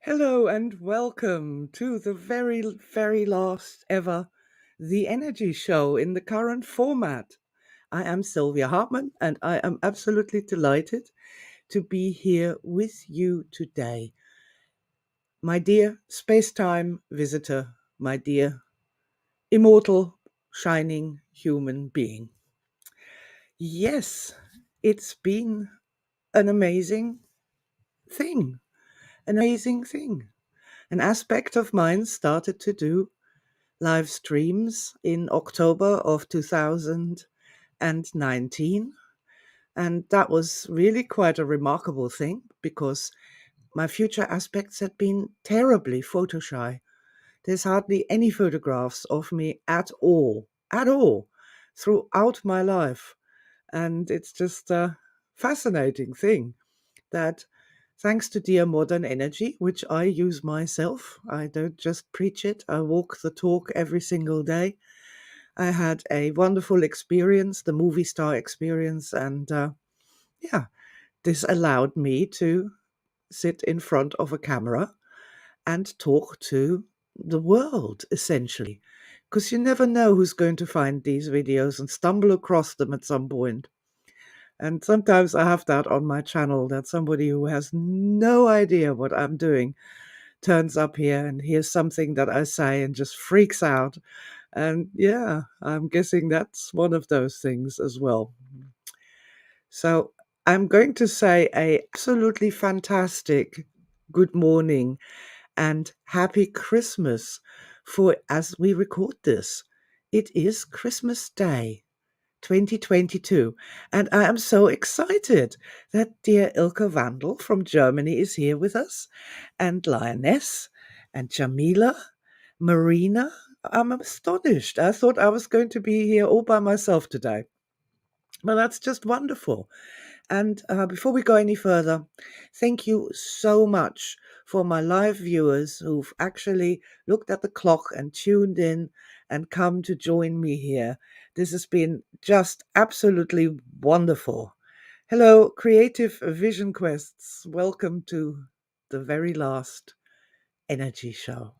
Hello and welcome to the very, very last ever The Energy Show in the current format. I am Sylvia Hartmann and I am absolutely delighted to be here with you today. My dear space-time visitor, my dear immortal, shining human being. Yes, it's been an amazing thing, an amazing thing. An aspect of mine started to do live streams in October of 2019. And that was really quite a remarkable thing because my future aspects had been terribly photo shy. There's hardly any photographs of me at all, throughout my life. And it's just a fascinating thing that thanks to Dear Modern Energy, which I use myself, I don't just preach it, I walk the talk every single day. I had a wonderful experience, the movie star experience, and this allowed me to sit in front of a camera and talk to the world, essentially. Because you never know who's going to find these videos and stumble across them at some point. And sometimes I have that on my channel, that somebody who has no idea what I'm doing turns up here and hears something that I say and just freaks out. And yeah, I'm guessing that's one of those things as well. So I'm going to say a absolutely fantastic good morning and happy Christmas for as we record this. It is Christmas Day 2022, and I am so excited that dear Ilka Vandel from Germany is here with us, and Lioness, and Jamila, Marina. I'm astonished. I thought I was going to be here all by myself today. Well, that's just wonderful. And before we go any further, thank you so much for my live viewers who've actually looked at the clock and tuned in and come to join me here. This has been just absolutely wonderful. Hello, Creative Vision Quests. Welcome to the very last energy show.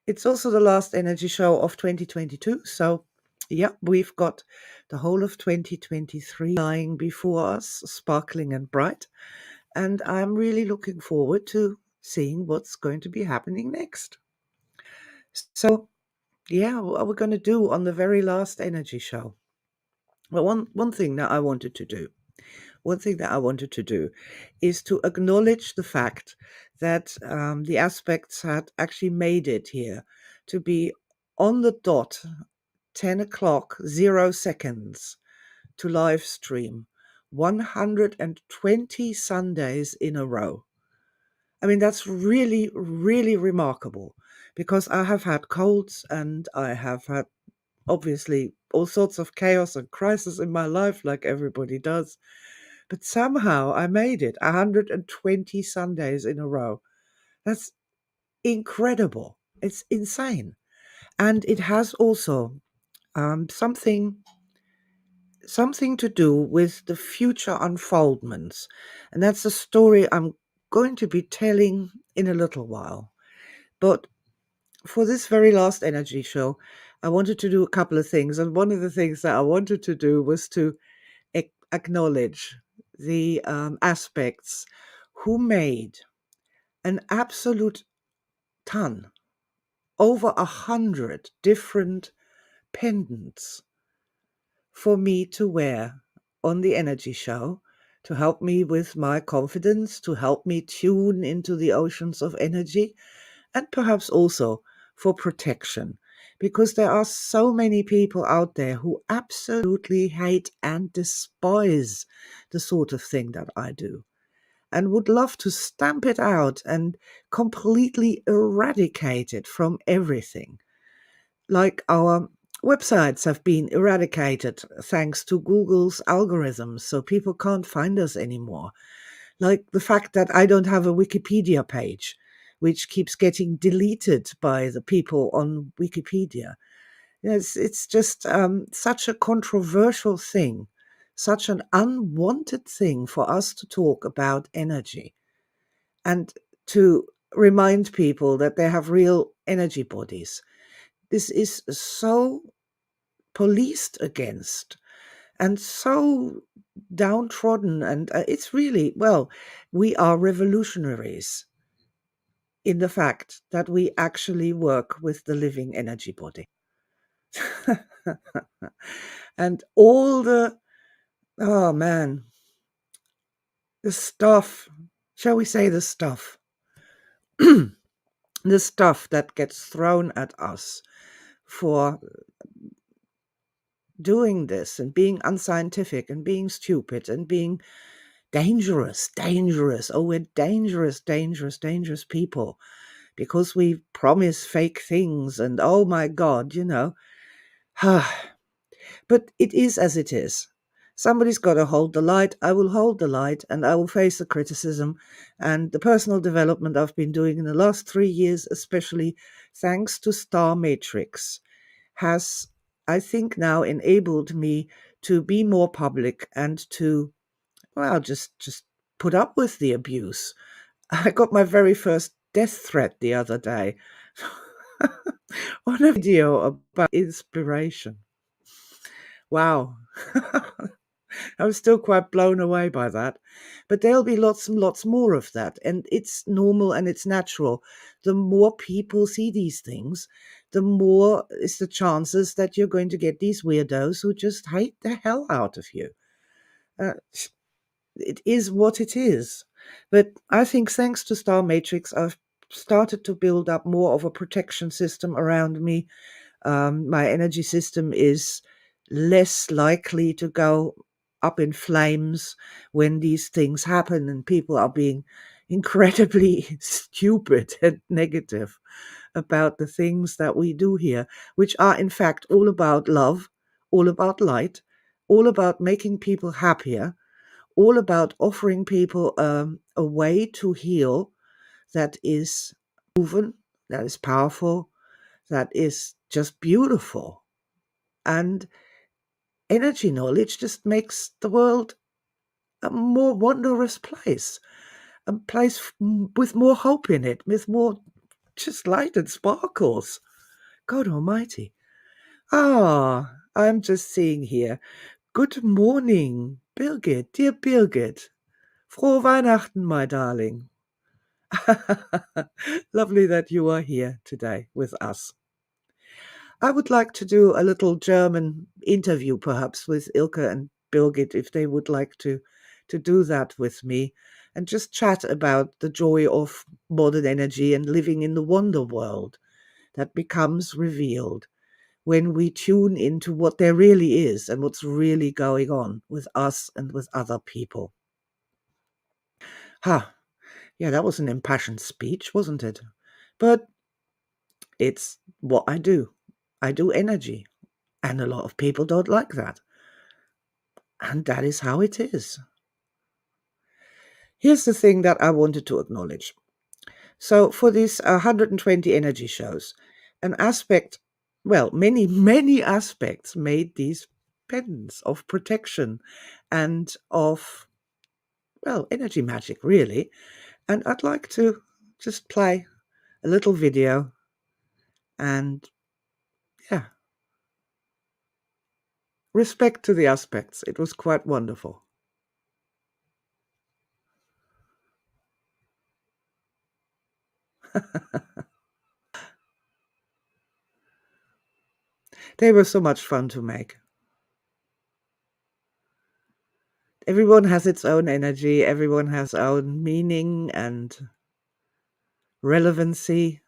It's also the last energy show of 2022. So, yeah, we've got the whole of 2023 lying before us, sparkling and bright. And I'm really looking forward to seeing what's going to be happening next. So, yeah, what are we going to do on the very last energy show? Well, one thing that I wanted to do is to acknowledge the fact that the aspects had actually made it here to be on the dot 10 o'clock 0 seconds to live stream 120 Sundays in a row. I mean, that's really, really remarkable because I have had colds and I have had obviously all sorts of chaos and crisis in my life like everybody does. But somehow I made it 120 Sundays in a row. That's incredible. It's insane. And it has also something to do with the future unfoldments. And that's a story I'm going to be telling in a little while. But for this very last energy show, I wanted to do a couple of things. And one of the things that I wanted to do was to acknowledge the aspects who made an absolute ton, over 100 different pendants for me to wear on the energy show to help me with my confidence, to help me tune into the oceans of energy, and perhaps also for protection. Because there are so many people out there who absolutely hate and despise the sort of thing that I do. and would love to stamp it out and completely eradicate it from everything. Like our websites have been eradicated thanks to Google's algorithms, so people can't find us anymore. Like the fact that I don't have a Wikipedia page, which keeps getting deleted by the people on Wikipedia. It's just such a controversial thing, such an unwanted thing for us to talk about energy and to remind people that they have real energy bodies. This is so policed against and so downtrodden. And it's really, well, we are revolutionaries in the fact that we actually work with the living energy body. And all the, oh man, the stuff, shall we say the stuff, the stuff that gets thrown at us for doing this and being unscientific and being stupid and being dangerous. Oh, we're dangerous people because we promise fake things and oh my God, you know. But it is as it is. Somebody's got to hold the light. I will hold the light and I will face the criticism and the personal development I've been doing in the last 3 years, especially thanks to Star Matrix, has, I think, now enabled me to be more public and to, well, just put up with the abuse. I got my very first death threat the other day on a video about inspiration. Wow. I was still quite blown away by that. But there'll be lots and lots more of that. And it's normal and it's natural. The more people see these things, the more is the chances that you're going to get these weirdos who just hate the hell out of you. Uh, it is what it is. But I think thanks to Star Matrix, I've started to build up more of a protection system around me. My energy system is less likely to go up in flames when these things happen and people are being incredibly stupid and negative about the things that we do here, which are in fact all about love, all about light, all about making people happier, all about offering people a way to heal that is proven, that is powerful, that is just beautiful. And energy knowledge just makes the world a more wondrous place, a place with more hope in it, with more just light and sparkles. God Almighty. Ah, I'm just seeing here. Good morning, Birgit, dear Birgit. Frohe Weihnachten, my darling. Lovely that you are here today with us. I would like to do a little German interview, perhaps, with Ilke and Birgit, if they would like to do that with me, and just chat about the joy of modern energy and living in the wonder world that becomes revealed when we tune into what there really is and what's really going on with us and with other people. Ha! Yeah, that was an impassioned speech, wasn't it? But it's what I do. I do energy. And a lot of people don't like that. And that is how it is. Here's the thing that I wanted to acknowledge. So, for these 120 energy shows, an aspect, well, many aspects made these pendants of protection and of, well, energy magic, really. And I'd like to just play a little video and, yeah, respect to the aspects. It was quite wonderful. They were so much fun to make. Everyone has its own energy, everyone has own meaning and relevancy.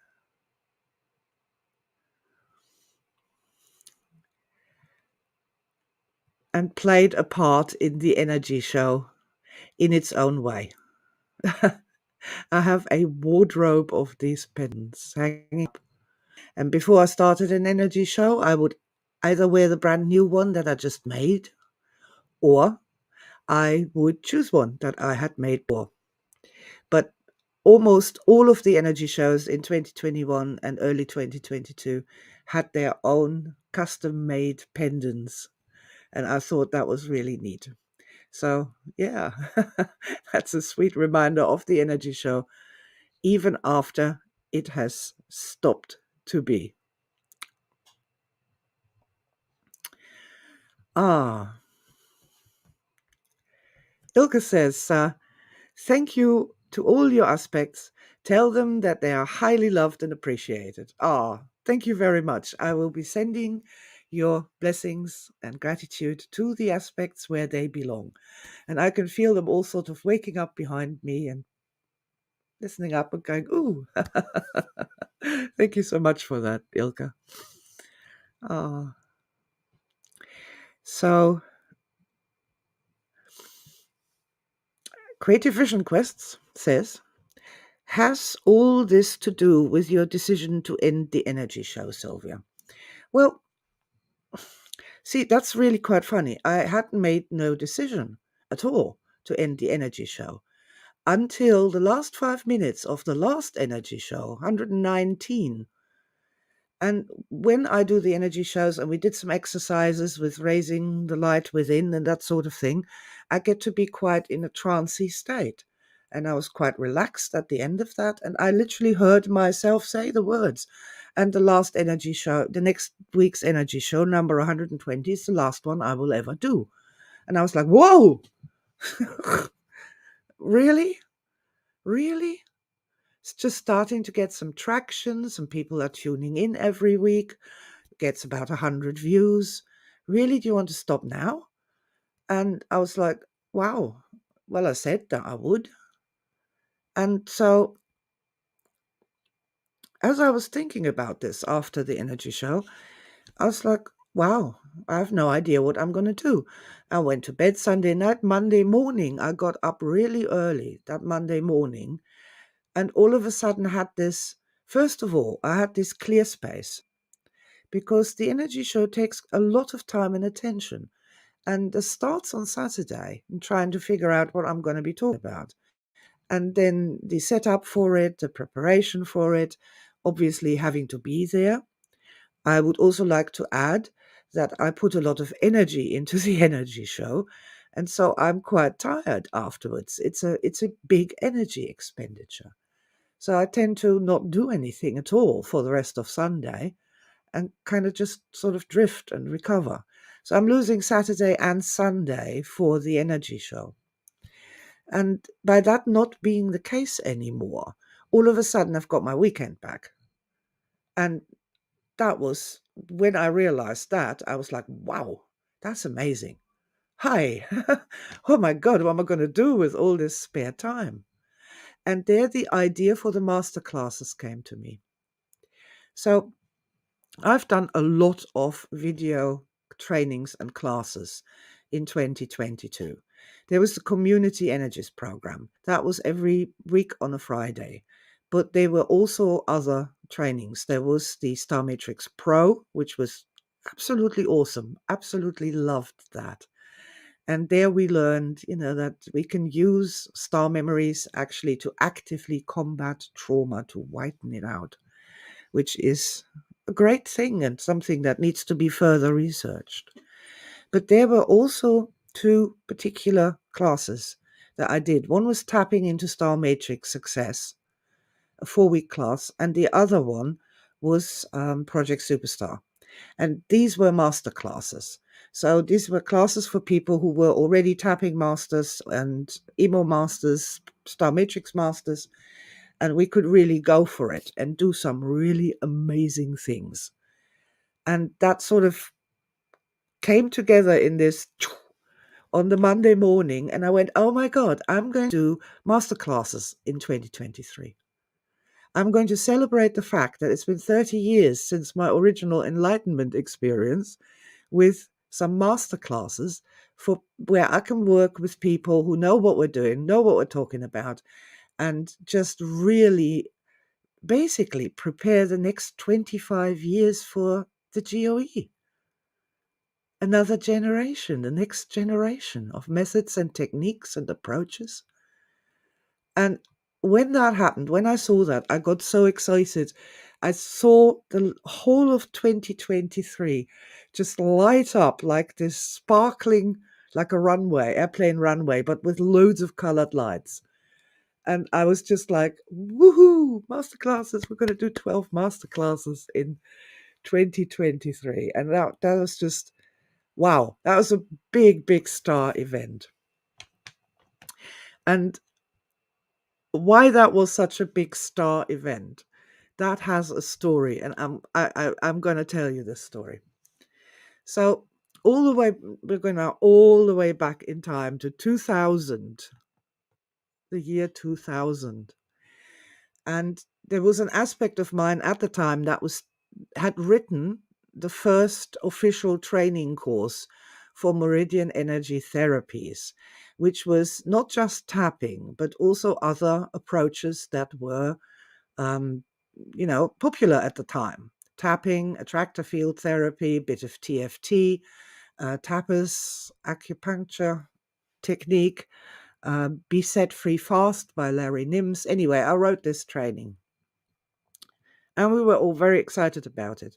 And played a part in the energy show in its own way. I have a wardrobe of these pendants hanging up. And before I started an energy show, I would either wear the brand new one that I just made, or I would choose one that I had made before. But almost all of the energy shows in 2021 and early 2022 had their own custom made pendants. And I thought that was really neat. So, yeah, that's a sweet reminder of the energy show, even after it has stopped to be. Ah, Ilka says, thank you to all your aspects. Tell them that they are highly loved and appreciated. Ah, thank you very much. I will be sending your blessings and gratitude to the aspects where they belong. And I can feel them all sort of waking up behind me and listening up and going, ooh. Thank you so much for that, Ilka. Ah, so Creative Vision Quests says, has all this to do with your decision to end the energy show, Sylvia? Well, see, that's really quite funny. I hadn't made no decision at all to end the energy show until the last 5 minutes of the last energy show, 119. And when I do the energy shows and we did some exercises with raising the light within and that sort of thing, I get to be quite in a trancey state. And I was quite relaxed at the end of that. And I literally heard myself say the words. And the last energy show, the next week's energy show, number 120, is the last one I will ever do. And I was like, whoa, really? Really? It's just starting to get some traction. Some people are tuning in every week. Gets about 100 views. Really, do you want to stop now? And I was like, wow. Well, I said that I would. And so, as I was thinking about this after the energy show, I was like, wow, I have no idea what I'm going to do. I went to bed Sunday night. Monday morning, I got up really early that Monday morning. And all of a sudden, I had this, first of all, I had this clear space because the energy show takes a lot of time and attention. And it starts on Saturday and trying to figure out what I'm going to be talking about. And then the setup for it, the preparation for it, obviously having to be there. I would also like to add that I put a lot of energy into the energy show. And so I'm quite tired afterwards. It's a big energy expenditure. So I tend to not do anything at all for the rest of Sunday and kind of just sort of drift and recover. So I'm losing Saturday and Sunday for the energy show. And by that not being the case anymore, all of a sudden I've got my weekend back. And that was when I realized that, I was like, wow, that's amazing. Hi. Oh my God, what am I going to do with all this spare time? And there the idea for the masterclasses came to me. So I've done a lot of video trainings and classes in 2022. There was the Community Energies program. That was every week on a Friday. But there were also other trainings. There was the Star Matrix Pro, which was absolutely awesome. Absolutely loved that. And there we learned, that we can use star memories actually to actively combat trauma, to whiten it out, which is a great thing and something that needs to be further researched. But there were also two particular classes that I did. One was tapping into Star Matrix Success, a 4-week class, and the other one was Project Superstar. And these were master classes. So these were classes for people who were already tapping masters and emo masters, Star Matrix masters, and we could really go for it and do some really amazing things. And that sort of came together in this on the Monday morning. And I went, oh my God, I'm going to do masterclasses in 2023. I'm going to celebrate the fact that it's been 30 years since my original enlightenment experience with some masterclasses for where I can work with people who know what we're doing, know what we're talking about, and just really basically prepare the next 25 years for the GOE. Another generation, the next generation of methods and techniques and approaches. And when that happened, when I saw that, I got so excited. I saw the whole of 2023 just light up like this sparkling, like a runway, airplane runway, but with loads of colored lights. And I was just like, woohoo, masterclasses. We're going to do 12 masterclasses in 2023. And that was just, wow, that was a big, big star event. And why that was such a big star event, that has a story, and I'm going to tell you this story. So we're going now all the way back in time to 2000, the year 2000. And there was an aspect of mine at the time that had written the first official training course for meridian energy therapies, which was not just tapping, but also other approaches that were, popular at the time. Tapping, attractor field therapy, a bit of TFT, tappers, acupuncture technique, Be Set Free Fast by Larry Nims. Anyway, I wrote this training. And we were all very excited about it.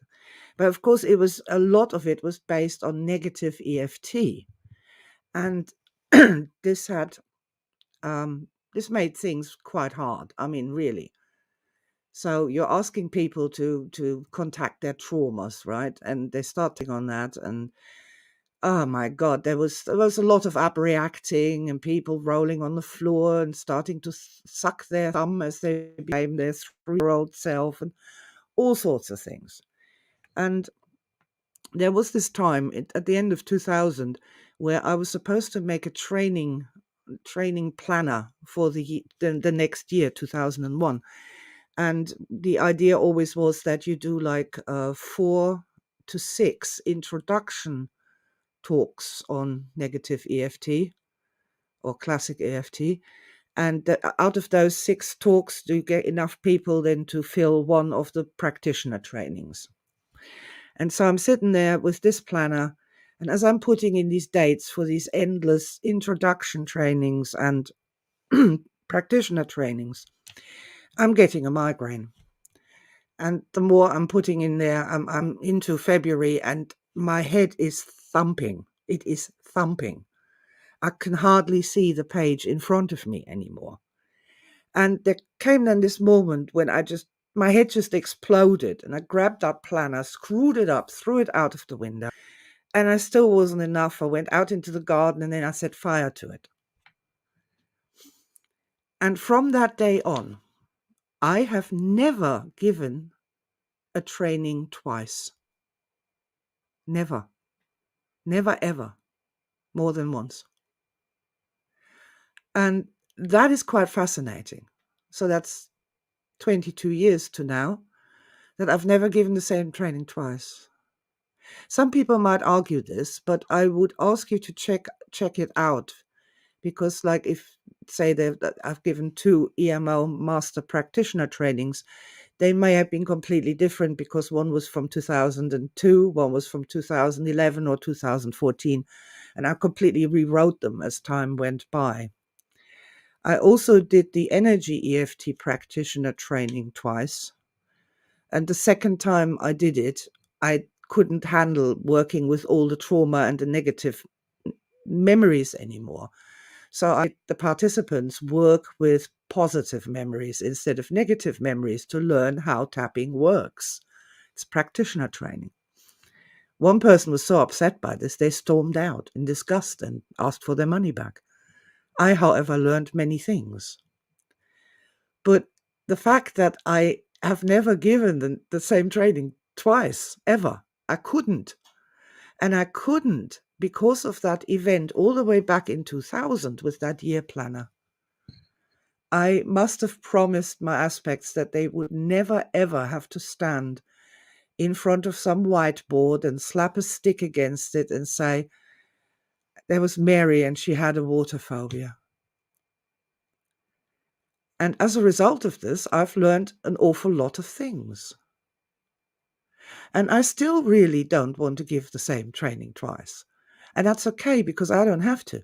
But of course, a lot of it was based on negative EFT. And this made things quite hard. I mean, really. So you're asking people to contact their traumas, right? And they start on that. And oh my God, there was a lot of upreacting and people rolling on the floor and starting to suck their thumb as they became their 3-year-old self and all sorts of things. And there was this time at the end of 2000 where I was supposed to make a training planner for the next year, 2001. And the idea always was that you do like 4 to 6 introduction talks on negative EFT or classic EFT. And out of those 6 talks, do you get enough people then to fill one of the practitioner trainings? And so I'm sitting there with this planner, and as I'm putting in these dates for these endless introduction trainings and practitioner trainings, I'm getting a migraine. And the more I'm putting in there, I'm into February, and my head is thumping. It is thumping. I can hardly see the page in front of me anymore. And there came then this moment when my head just exploded, and I grabbed that planner, screwed it up, threw it out of the window, and I still wasn't enough. I went out into the garden and then I set fire to it. And from that day on, I have never given a training twice. Never. Never, ever. More than once. And that is quite fascinating. So that's 22 years to now that I've never given the same training twice. Some people might argue this, but I would ask you to check it out, because like if say that I've given 2 EML master practitioner trainings, they may have been completely different because one was from 2002, one was from 2011 or 2014, and I completely rewrote them as time went by. I also did the energy EFT practitioner training twice. And the second time I did it, I couldn't handle working with all the trauma and the negative memories anymore. So the participants work with positive memories instead of negative memories to learn how tapping works. It's practitioner training. One person was so upset by this, they stormed out in disgust and asked for their money back. I, however, learned many things. But the fact that I have never given the same training twice, ever, I couldn't. And I couldn't because of that event all the way back in 2000 with that year planner. I must have promised my aspects that they would never, ever have to stand in front of some whiteboard and slap a stick against it and say, there was Mary and she had a water phobia. And as a result of this, I've learned an awful lot of things. And I still really don't want to give the same training twice. And that's okay because I don't have to.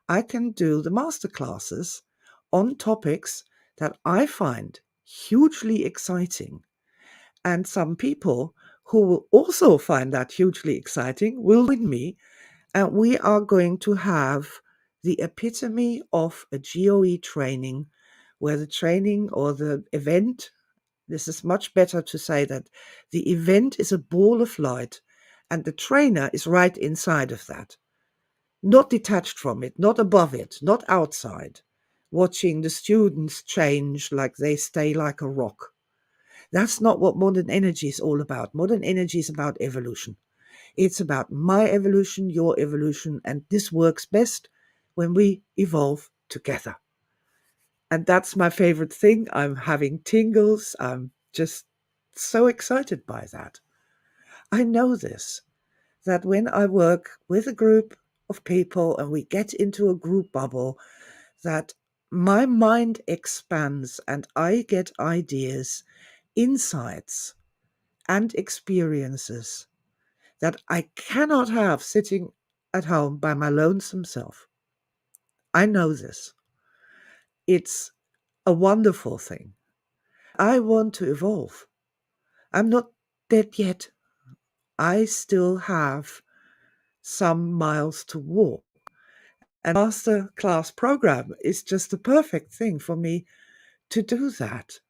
I can do the masterclasses on topics that I find hugely exciting. And some people who will also find that hugely exciting will join me, and we are going to have the epitome of a GOE training, where the training or the event, this is much better to say that the event is a ball of light and the trainer is right inside of that, not detached from it, not above it, not outside, watching the students change like they stay like a rock. That's not what modern energy is all about. Modern energy is about evolution. It's about my evolution, your evolution, and this works best when we evolve together. And that's my favorite thing. I'm having tingles. I'm just so excited by that. I know this, that when I work with a group of people and we get into a group bubble, that my mind expands and I get ideas, insights, and experiences that I cannot have sitting at home by my lonesome self. I know this. It's a wonderful thing. I want to evolve. I'm not dead yet. I still have some miles to walk. And master class program is just the perfect thing for me to do that.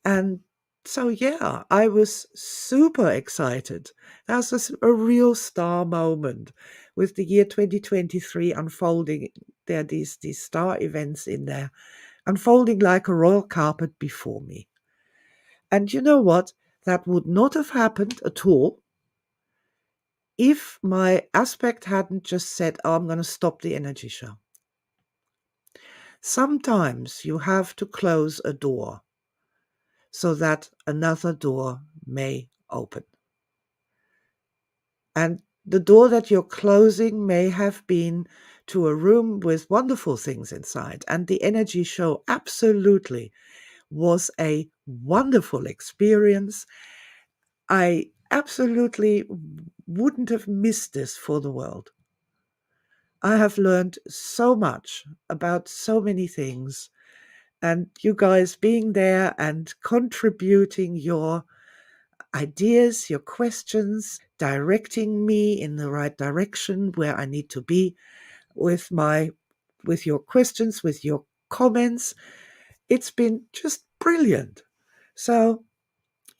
And so, yeah, I was super excited. That was a real star moment with the year 2023 unfolding. There are these star events in there, unfolding like a royal carpet before me. And you know what? That would not have happened at all if my aspect hadn't just said, oh, I'm going to stop the energy show. Sometimes you have to close a door so that another door may open. And the door that you're closing may have been to a room with wonderful things inside. And the energy show absolutely was a wonderful experience. I absolutely wouldn't have missed this for the world. I have learned so much about so many things. And you guys being there and contributing your ideas, your questions, directing me in the right direction where I need to be with your questions, with your comments. It's been just brilliant. So,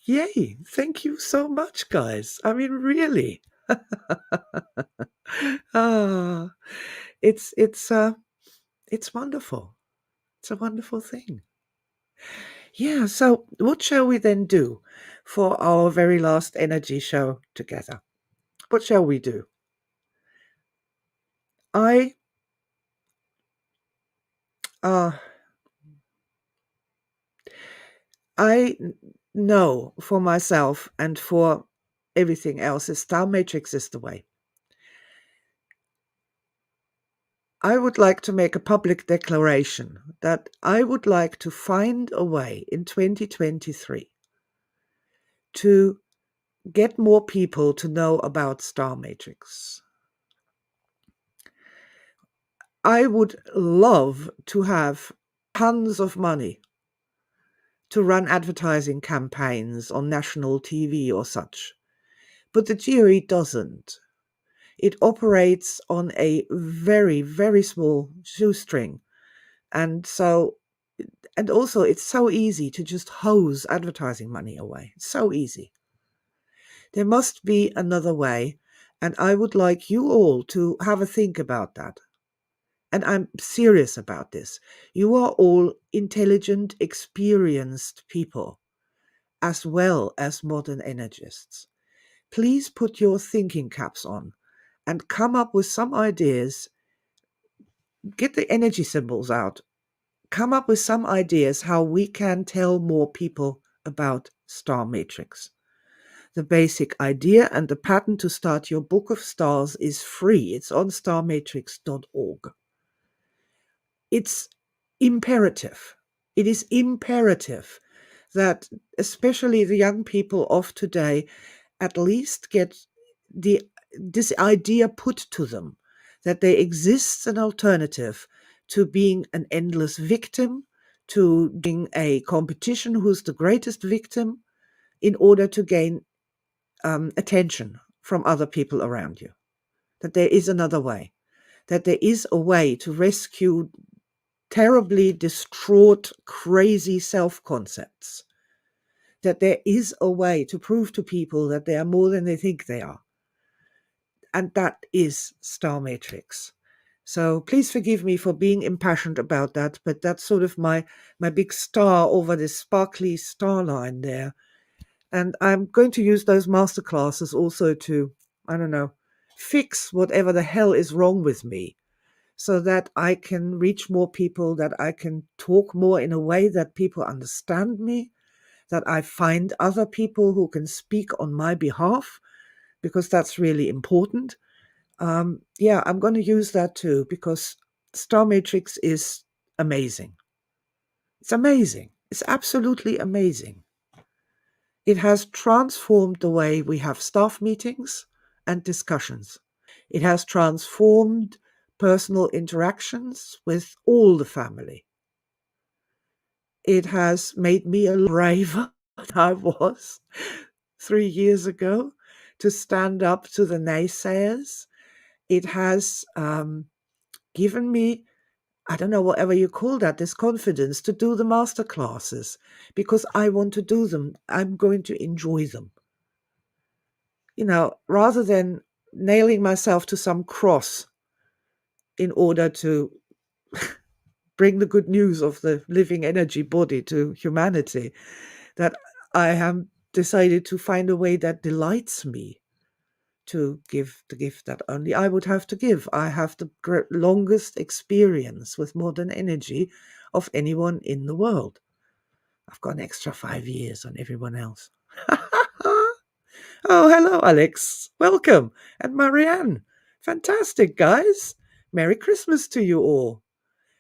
yay, thank you so much, guys. I mean, really. ah, it's wonderful. It's a wonderful thing. Yeah, so what shall we then do for our very last energy show together? What shall we do? I uh I know for myself and for everything else, the star matrix is the way. I would like to make a public declaration that I would like to find a way in 2023 to get more people to know about star matrix. I would love to have tons of money to run advertising campaigns on national TV or such. But the GOE doesn't. It operates on a very, very small shoestring. And also it's so easy to just hose advertising money away. It's so easy. There must be another way. And I would like you all to have a think about that. And I'm serious about this. You are all intelligent, experienced people, as well as modern energists. Please put your thinking caps on and come up with some ideas. Get the energy symbols out. Come up with some ideas how we can tell more people about Star Matrix. The basic idea and the pattern to start your book of stars is free. It's on starmatrix.org. It's imperative It is imperative that especially the young people of today at least get the this idea put to them that there exists an alternative to being an endless victim, to being a competition who's the greatest victim in order to gain attention from other people around you. That there is another way, that there is a way to rescue terribly distraught, crazy self concepts, that there is a way to prove to people that they are more than they think they are. And that is Star Matrix. So please forgive me for being impassioned about that, but that's sort of my big star over this sparkly star line there. And I'm going to use those masterclasses also to, I don't know, fix whatever the hell is wrong with me, so that I can reach more people, that I can talk more in a way that people understand me, that I find other people who can speak on my behalf, because that's really important. Yeah, I'm going to use that too, because Star Matrix is amazing. It's amazing. It's absolutely amazing. It has transformed the way we have staff meetings and discussions. It has transformed personal interactions with all the family. It has made me a braver than I was 3 years ago to stand up to the naysayers. It has given me, I don't know, whatever you call that, this confidence to do the master classes, because I want to do them. I'm going to enjoy them. Rather than nailing myself to some cross in order to bring the good news of the living energy body to humanity, that I have decided to find a way that delights me to give the gift that only I would have to give. I have the longest experience with modern energy of anyone in the world. I've got an extra 5 years on everyone else. Oh, hello, Alex. Welcome. And Marianne. Fantastic, guys. Merry Christmas to you all.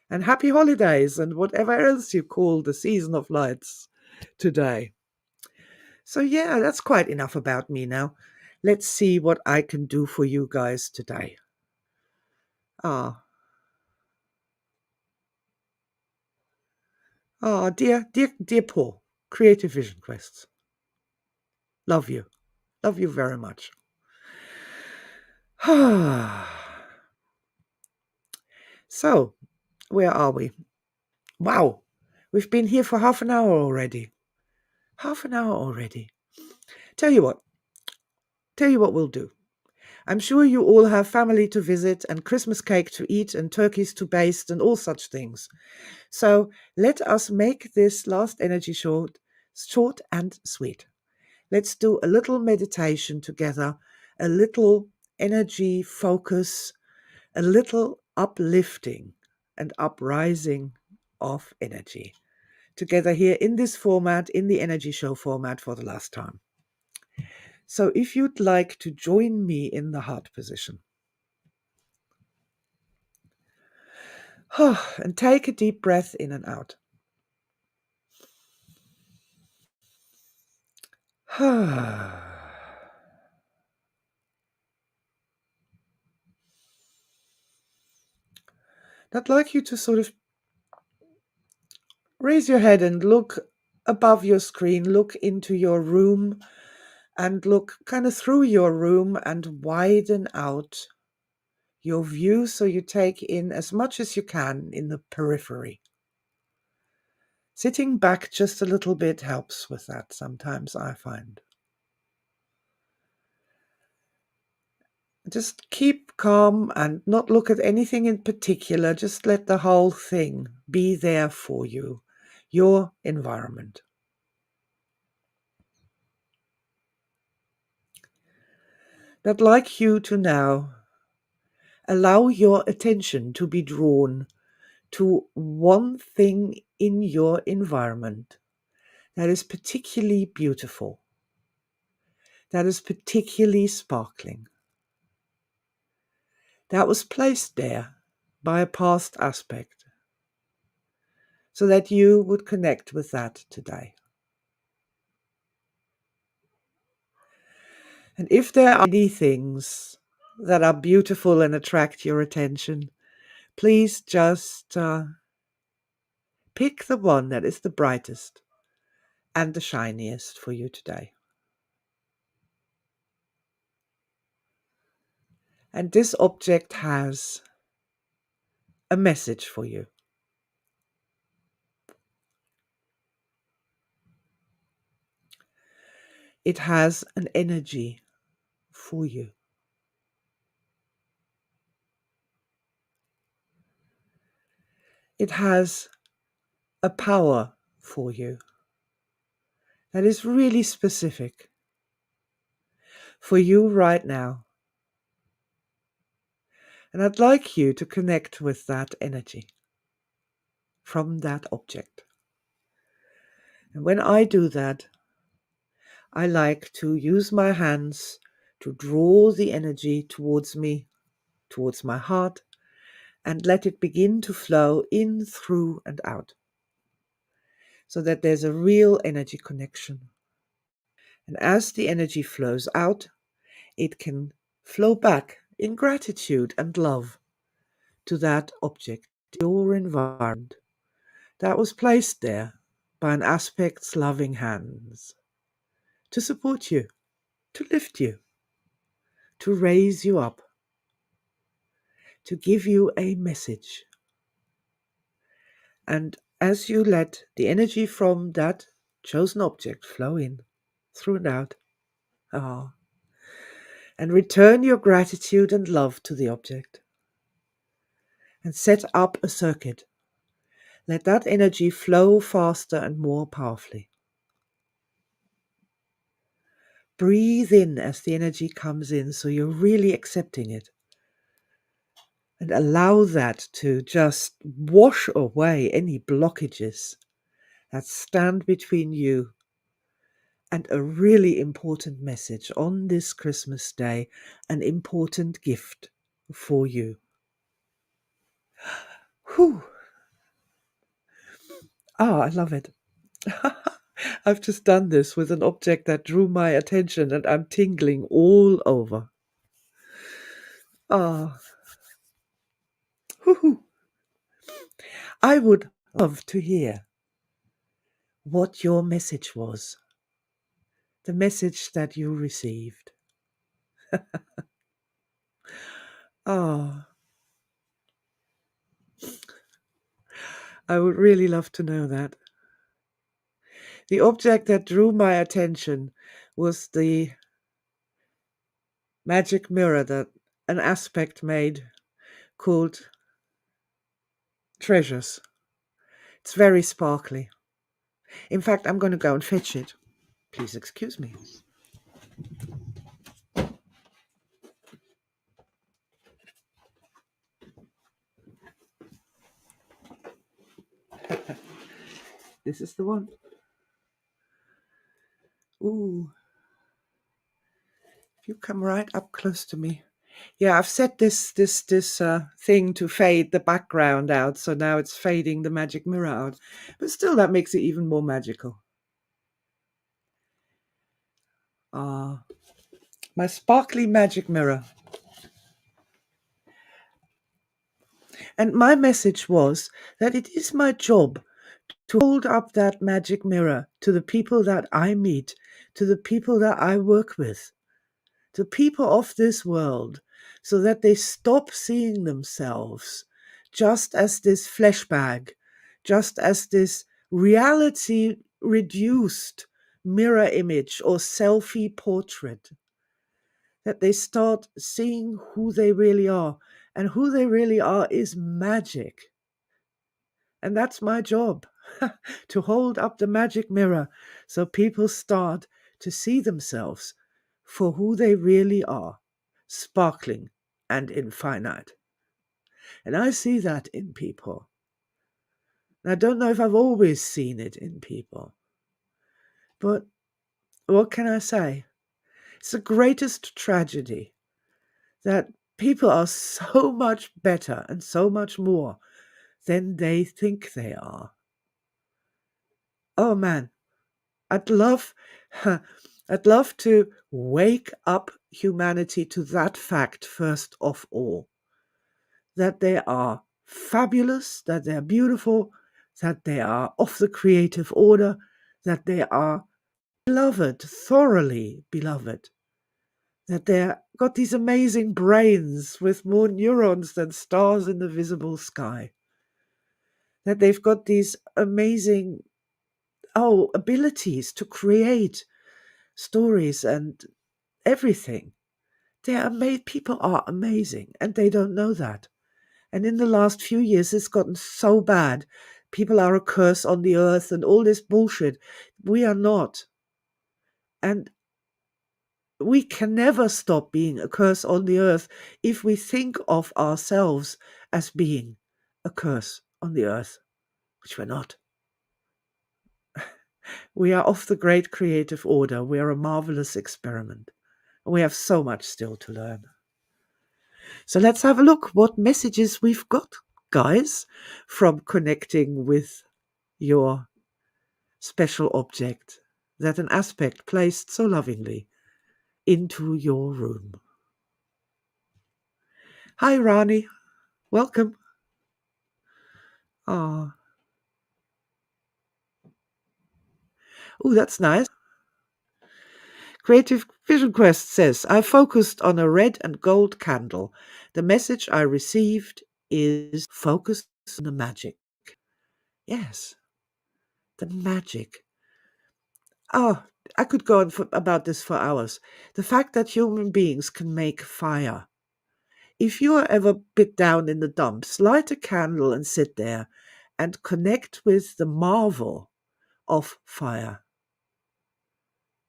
And happy holidays and whatever else you call the season of lights today. So, yeah, that's quite enough about me now. Let's see what I can do for you guys today. Ah, dear Paul, Creative Vision Quests. Love you. Love you very much. So, where are we? Wow, we've been here for half an hour already. Half an hour already. Tell you what we'll do. I'm sure you all have family to visit and Christmas cake to eat and turkeys to baste and all such things. So let us make this last energy short and sweet. Let's do a little meditation together, a little energy focus, a little uplifting and uprising of energy together here in this format, in the energy show format for the last time. So if you'd like to join me in the heart position, and take a deep breath in and out. I'd like you to sort of raise your head and look above your screen, look into your room, and look kind of through your room and widen out your view so you take in as much as you can in the periphery. Sitting back just a little bit helps with that sometimes, I find. Just keep calm and not look at anything in particular. Just let the whole thing be there for you, your environment. I'd like you to now allow your attention to be drawn to one thing in your environment that is particularly beautiful, that is particularly sparkling, that was placed there by a past aspect. so that you would connect with that today. And if there are any things that are beautiful and attract your attention, please just pick the one that is the brightest and the shiniest for you today. And this object has a message for you. It has an energy for you. It has a power for you that is really specific for you right now. And I'd like you to connect with that energy from that object. And when I do that, I like to use my hands to draw the energy towards me, towards my heart, and let it begin to flow in, through, and out, so that there's a real energy connection. And as the energy flows out, it can flow back in gratitude and love to that object, your environment, that was placed there by an aspect's loving hands to support you, to lift you, to raise you up, to give you a message. And as you let the energy from that chosen object flow in, through and out, and return your gratitude and love to the object, and set up a circuit, let that energy flow faster and more powerfully. Breathe in as the energy comes in, so you're really accepting it. And allow that to just wash away any blockages that stand between you and a really important message on this Christmas day, an important gift for you. Whew. I love it. I've just done this with an object that drew my attention and I'm tingling all over. Whew. I would love to hear what your message was, the message that you received. I would really love to know that. The object that drew my attention was the magic mirror that an aspect made called Treasures. It's very sparkly. In fact, I'm going to go and fetch it. Please excuse me. This is the one. Ooh. If you come right up close to me. Yeah, I've set this thing to fade the background out, so now it's fading the magic mirror out. But still, that makes it even more magical. My sparkly magic mirror. And my message was that it is my job to hold up that magic mirror to the people that I meet, to the people that I work with, to people of this world, so that they stop seeing themselves just as this flesh bag, just as this reality reduced mirror image or selfie portrait, that they start seeing who they really are. And who they really are is magic. And that's my job, to hold up the magic mirror so people start to see themselves for who they really are, sparkling and infinite. And I see that in people. And I don't know if I've always seen it in people. But what can I say? It's the greatest tragedy that people are so much better and so much more than they think they are. Oh man, I'd love I'd love to wake up humanity to that fact first of all, that they are fabulous, that they are beautiful, that they are of the creative order, that they are beloved, thoroughly beloved, that they've got these amazing brains with more neurons than stars in the visible sky, that they've got these amazing abilities to create stories and everything. People are amazing, and they don't know that. And in the last few years, it's gotten so bad. People are a curse on the earth and all this bullshit. We are not. And we can never stop being a curse on the earth if we think of ourselves as being a curse on the earth, which we're not. We are of the great creative order. We are a marvelous experiment. And we have so much still to learn. So let's have a look what messages we've got, guys, from connecting with your special object that an aspect placed so lovingly into your room. Hi, Rani. Welcome. Ah, oh, that's nice. Creative Vision Quest says, I focused on a red and gold candle. The message I received is focus on the magic. Yes, the magic. Oh, I could go on about this for hours. The fact that human beings can make fire. If you are ever bit down in the dumps, light a candle and sit there and connect with the marvel of fire.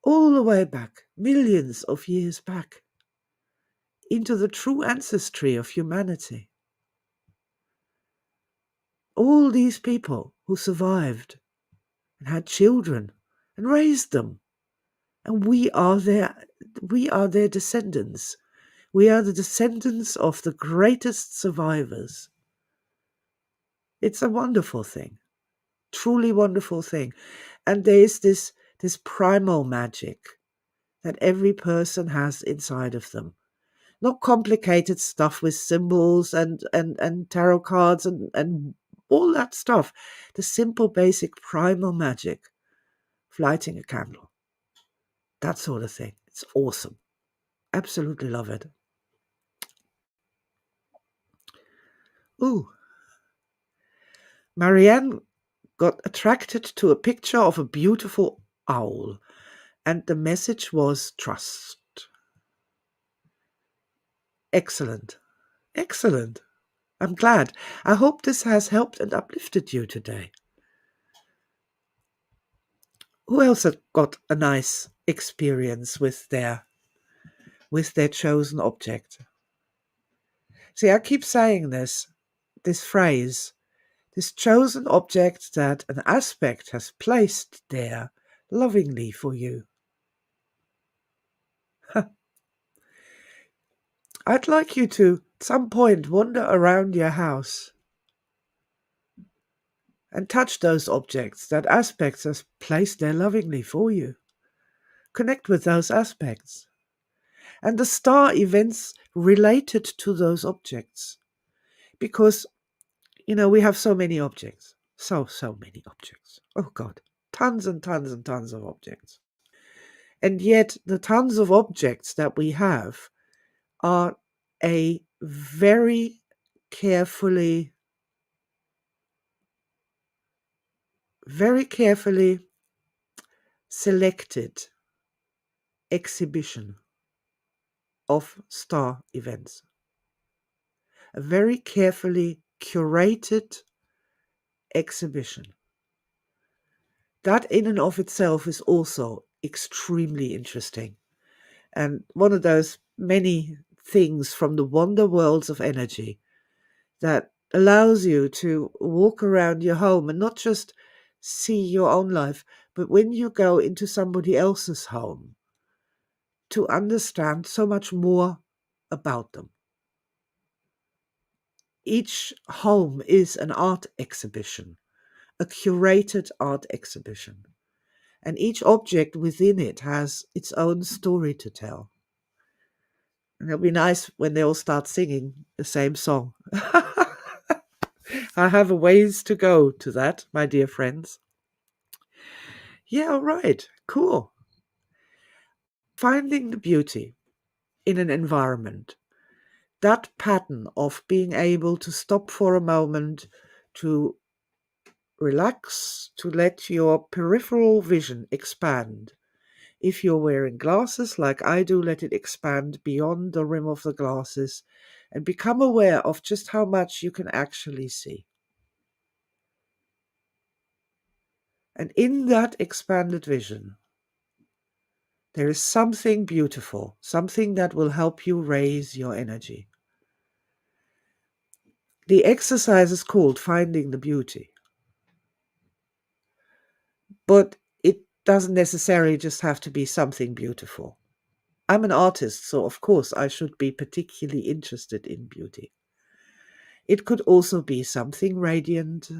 All the way back, millions of years back, into the true ancestry of humanity. All these people who survived and had children and raised them. And we are their descendants. We are the descendants of the greatest survivors. It's a wonderful thing, truly wonderful thing. And there is this primal magic that every person has inside of them. Not complicated stuff with symbols and tarot cards and all that stuff. The simple, basic primal magic of lighting a candle. That sort of thing. It's awesome. Absolutely love it. Ooh. Marianne got attracted to a picture of a beautiful owl, and the message was trust. Excellent. Excellent. I'm glad. I hope this has helped and uplifted you today. Who else had got a nice experience with their chosen object? See, I keep saying this phrase, this chosen object that an aspect has placed there lovingly for you. I'd like you to, at some point, wander around your house and touch those objects that aspects has placed there lovingly for you. Connect with those aspects and the star events related to those objects. Because, we have so many objects. So many objects. Oh God, tons and tons and tons of objects. And yet the tons of objects that we have are a very carefully selected exhibition of star events. A very carefully curated exhibition. That in and of itself is also extremely interesting. And one of those many things from the wonder worlds of energy that allows you to walk around your home and not just see your own life, but when you go into somebody else's home, to understand so much more about them. Each home is an art exhibition, a curated art exhibition, and each object within it has its own story to tell. And it'll be nice when they all start singing the same song. I have a ways to go to that, my dear friends. Yeah, all right, cool. Finding the beauty in an environment, that pattern of being able to stop for a moment, to relax, to let your peripheral vision expand. If you're wearing glasses like I do, let it expand beyond the rim of the glasses and become aware of just how much you can actually see. And in that expanded vision, there is something beautiful, something that will help you raise your energy. The exercise is called Finding the Beauty, but it doesn't necessarily just have to be something beautiful. I'm an artist, so of course I should be particularly interested in beauty. It could also be something radiant,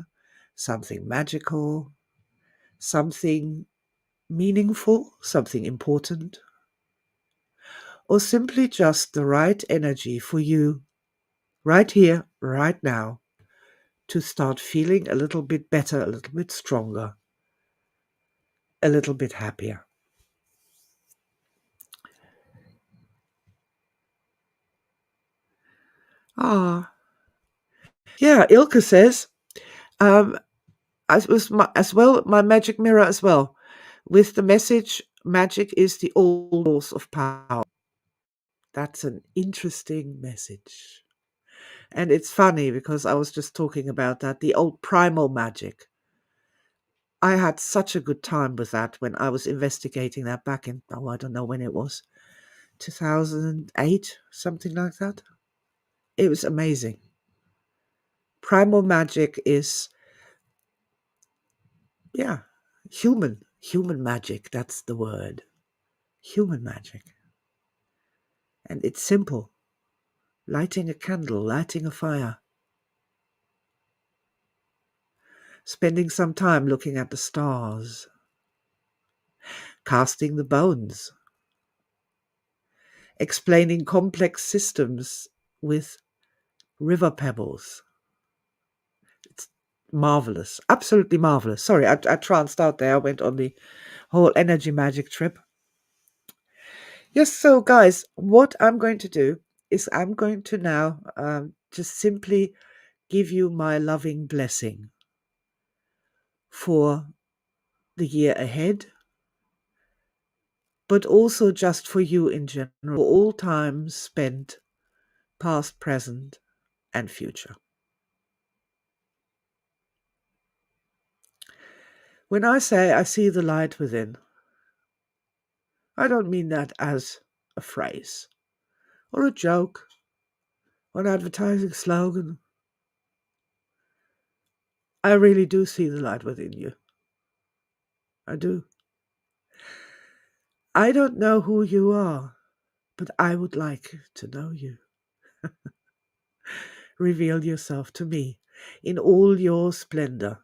something magical, something meaningful, something important, or simply just the right energy for you right here, right now, to start feeling a little bit better, a little bit stronger, a little bit happier. Ah, yeah, Ilka says, as was as well, my magic mirror as well, with the message, magic is the old source of power. That's an interesting message. And it's funny because I was just talking about that, the old primal magic. I had such a good time with that when I was investigating that back in, oh, I don't know when it was, 2008, something like that. It was amazing. Primal magic is, yeah, human magic. That's the word. Human magic. And it's simple. Lighting a candle, lighting a fire, spending some time looking at the stars, casting the bones, explaining complex systems with river pebbles. It's marvelous, absolutely marvelous. Sorry, I tranced out there. I went on the whole energy magic trip. Yes, so guys, what I'm going to do is I'm going to now just simply give you my loving blessing for the year ahead, but also just for you in general, for all times spent, past, present, and future. When I say I see the light within, I don't mean that as a phrase or a joke or an advertising slogan. I really do see the light within you. I do. I don't know who you are, but I would like to know you. Reveal yourself to me in all your splendor,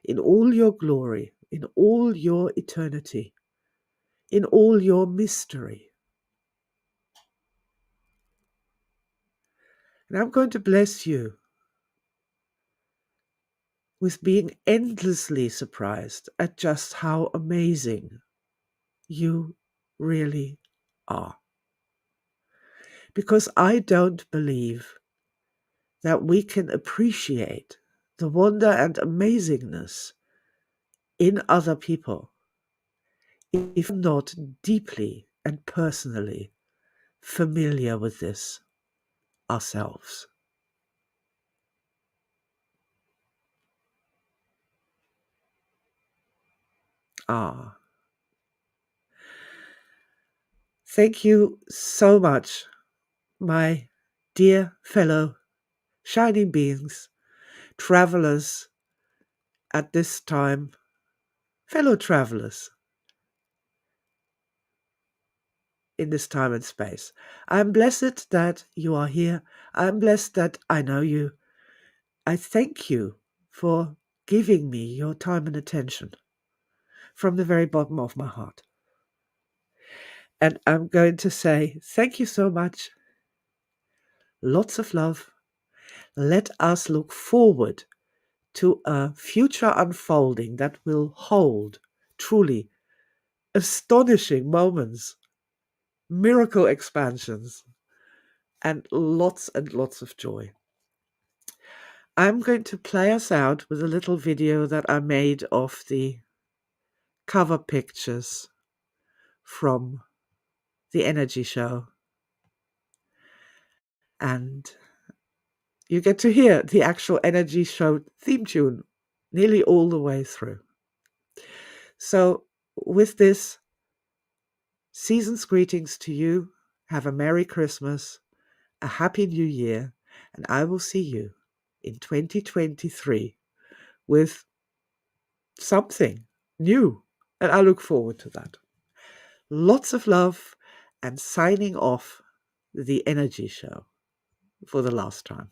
in all your glory, in all your eternity, in all your mystery. And I'm going to bless you with being endlessly surprised at just how amazing you really are. Because I don't believe that we can appreciate the wonder and amazingness in other people if not deeply and personally familiar with this ourselves. Ah, thank you so much, my dear fellow shining beings, travelers at this time, fellow travelers in this time and space. I'm blessed that you are here. I'm blessed that I know you. I thank you for giving me your time and attention from the very bottom of my heart. And I'm going to say thank you so much. Lots of love. Let us look forward to a future unfolding that will hold truly astonishing moments, miracle expansions, and lots of joy. I'm going to play us out with a little video that I made of the cover pictures from the energy show. And you get to hear the actual energy show theme tune nearly all the way through. So with this, season's greetings to you. Have a Merry Christmas, a Happy New Year, and I will see you in 2023 with something new. And I look forward to that. Lots of love, and signing off the energy show for the last time.